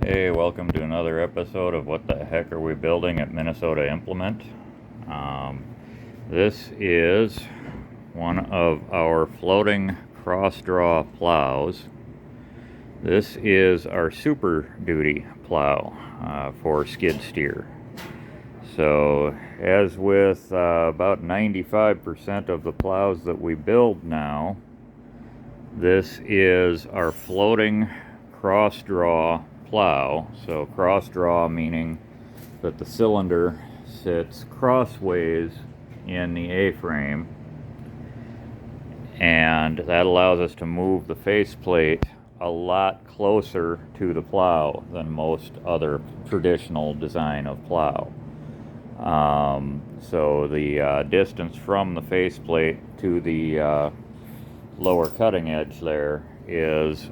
Hey, welcome to another episode of What the Heck Are We Building at Minnesota Implement. Um, this is one of our floating cross-draw plows. This is our Super Duty plow for skid steer. So, as with about 95% of the plows that we build now, this is our floating cross-draw plow. So cross draw meaning that the cylinder sits crossways in the A-frame, and that allows us to move the faceplate a lot closer to the plow than most other traditional design of plow. So the distance from the faceplate to the lower cutting edge there is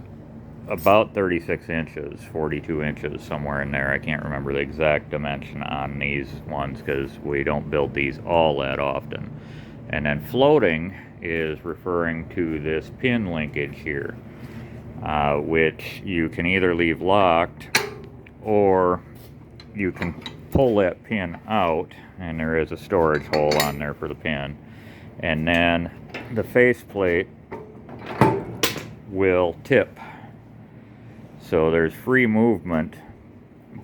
about 36 inches, 42 inches, somewhere in there. I can't remember the exact dimension on these ones because we don't build these all that often. And then floating is referring to this pin linkage here, which you can either leave locked or you can pull that pin out, and there is a storage hole on there for the pin. And then the faceplate will tip. So there's free movement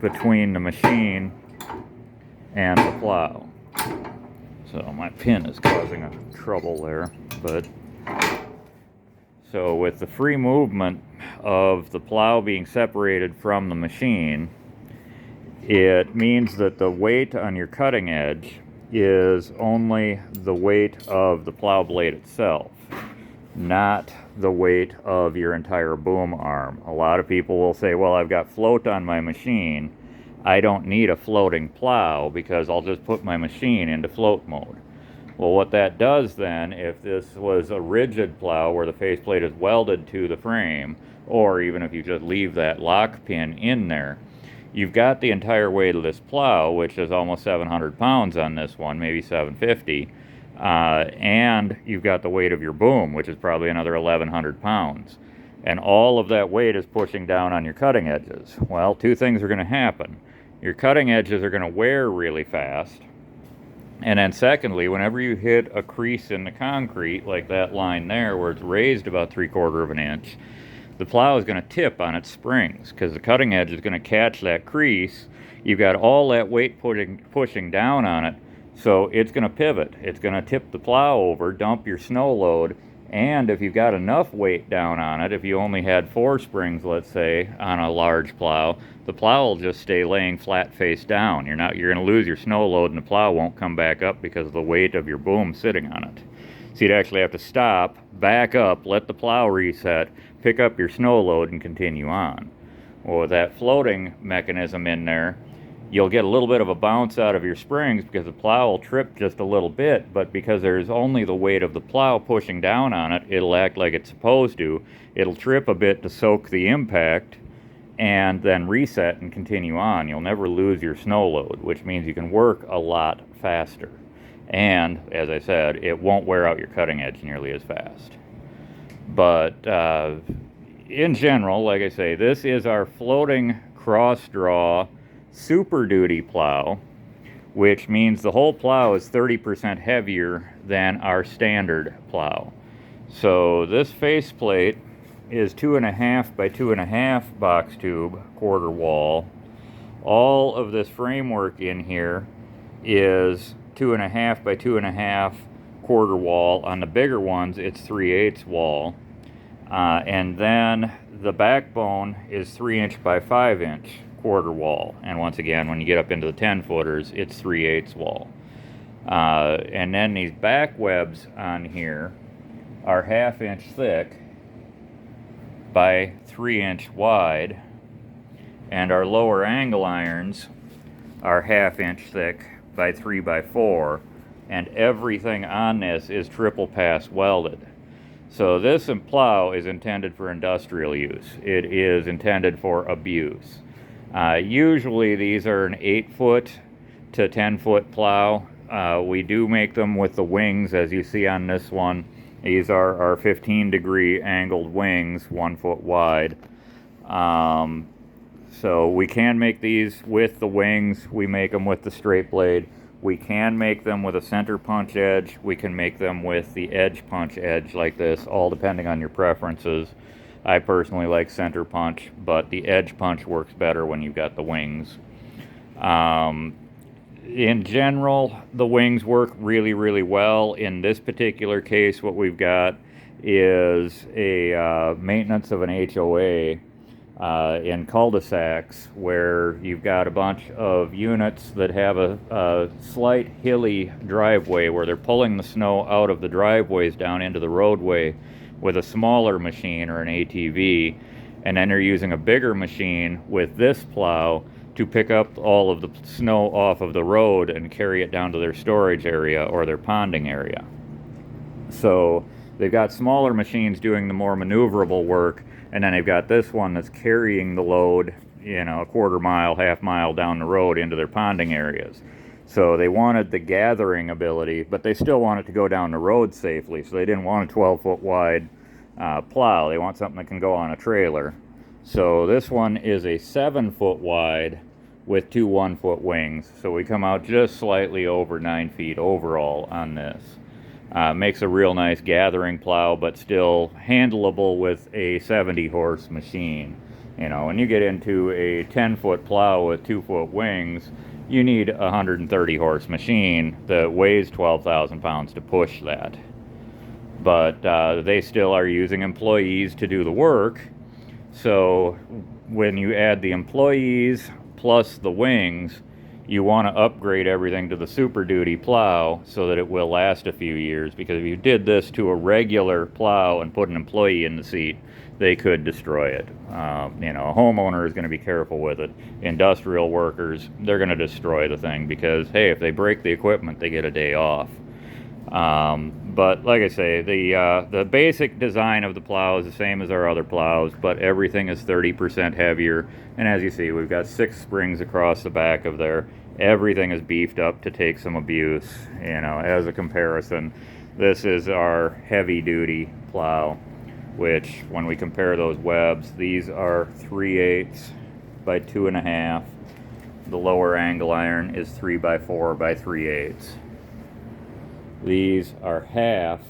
between the machine and the plow. So my pin is causing a trouble there, but so with the free movement of the plow being separated from the machine, it means that the weight on your cutting edge is only the weight of the plow blade itself, not the weight of your entire boom arm. A lot of people will say, well, I've got float on my machine. I don't need a floating plow because I'll just put my machine into float mode. Well, what that does then, if this was a rigid plow where the faceplate is welded to the frame, or even if you just leave that lock pin in there, you've got the entire weight of this plow, which is almost 700 pounds on this one, maybe 750. And you've got the weight of your boom, which is probably another 1,100 pounds. And all of that weight is pushing down on your cutting edges. Well, two things are going to happen. Your cutting edges are going to wear really fast. And then secondly, whenever you hit a crease in the concrete, like that line there where it's raised about 3/4 of an inch, the plow is going to tip on its springs because the cutting edge is going to catch that crease. You've got all that weight pushing down on it. So it's going to pivot. It's going to tip the plow over, dump your snow load, and if you've got enough weight down on it, if you only had 4 springs, let's say, on a large plow, the plow will just stay laying flat face down. You're going to lose your snow load, and the plow won't come back up because of the weight of your boom sitting on it. So you'd actually have to stop, back up, let the plow reset, pick up your snow load, and continue on. Well, with that floating mechanism in there, you'll get a little bit of a bounce out of your springs because the plow will trip just a little bit, but because there's only the weight of the plow pushing down on it, it'll act like it's supposed to. It'll trip a bit to soak the impact and then reset and continue on. You'll never lose your snow load, which means you can work a lot faster. And, as I said, it won't wear out your cutting edge nearly as fast. But in general, like I say, this is our floating cross-draw Super Duty plow, which means the whole plow is 30% heavier than our standard plow. So this faceplate is 2.5 by 2.5 box tube quarter wall. All of this framework in here is 2.5 by 2.5 quarter wall. On the bigger ones, it's 3/8 wall. And then the backbone is 3" by 5" quarter wall. And once again, when you get up into the 10-footers, it's 3/8 wall. And then these back webs on here are 1/2 inch thick by 3" wide. And our lower angle irons are 1/2 inch thick by 3 by 4. And everything on this is triple pass welded. So this plow is intended for industrial use. It is intended for abuse. Usually these are an 8-foot to 10-foot plow. We do make them with the wings, as you see on this one. These are our 15-degree angled wings, 1 foot wide. So we can make these with the wings. We make them with the straight blade. We can make them with a center punch edge. We can make them with the edge punch edge like this, all depending on your preferences. I personally like center punch, but the edge punch works better when you've got the wings. In general, the wings work really, really well. In this particular case, what we've got is a maintenance of an HOA in cul-de-sacs where you've got a bunch of units that have a slight hilly driveway where they're pulling the snow out of the driveways down into the roadway with a smaller machine or an ATV, and then they're using a bigger machine with this plow to pick up all of the snow off of the road and carry it down to their storage area or their ponding area. So they've got smaller machines doing the more maneuverable work, and then they've got this one that's carrying the load, a quarter mile, half mile down the road into their ponding areas. So they wanted the gathering ability, but they still wanted to go down the road safely. So they didn't want a 12-foot wide plow. They want something that can go on a trailer. So this one is a 7-foot wide with 2 1-foot wings. So we come out just slightly over 9 feet overall on this. Makes a real nice gathering plow, but still handleable with a 70-horse machine. When you get into a 10-foot plow with 2-foot wings, you need a 130-horse machine that weighs 12,000 pounds to push that. But they still are using employees to do the work. So when you add the employees plus the wings, you want to upgrade everything to the Super Duty plow so that it will last a few years, because if you did this to a regular plow and put an employee in the seat, they could destroy it. A homeowner is going to be careful with it. Industrial workers, they're going to destroy the thing because, hey, if they break the equipment, they get a day off. But like I say, the basic design of the plow is the same as our other plows, but everything is 30% heavier. And as you see, we've got 6 springs across the back of there. Everything is beefed up to take some abuse. As a comparison, this is our heavy-duty plow, which when we compare those webs, these are 3/8 by 2.5. The lower angle iron is 3x4 by 3/8. These are 1/2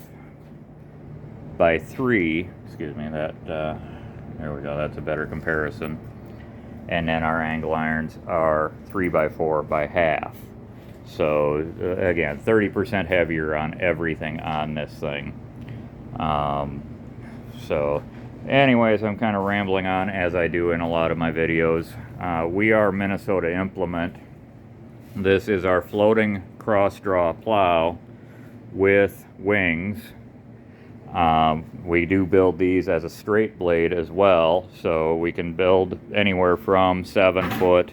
by 3. Excuse me, there we go, that's a better comparison. And then our angle irons are 3x4 by 1/2. So again, 30% heavier on everything on this thing. So anyways, I'm kind of rambling on, as I do in a lot of my videos. We are Minnesota Implement. This is our floating cross draw plow with wings. We do build these as a straight blade as well, so we can build anywhere from 7 foot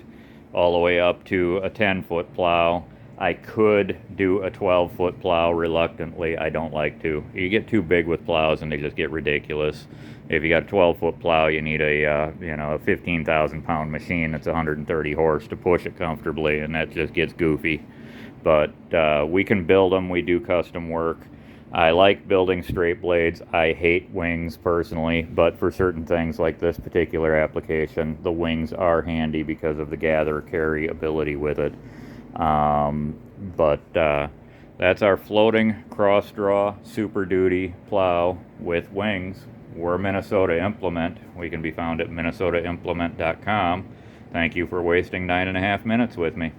all the way up to a 10-foot plow. I could do a 12-foot plow reluctantly. I don't like to. You get too big with plows and they just get ridiculous. If you got a 12-foot plow, you need a 15,000-pound machine that's 130 horse to push it comfortably, and that just gets goofy. But we can build them. We do custom work. I like building straight blades. I hate wings personally, but for certain things like this particular application, the wings are handy because of the gather carry ability with it. But that's our floating cross draw Super Duty plow with wings. We're Minnesota Implement. We can be found at minnesotaimplement.com. Thank you for wasting 9.5 minutes with me.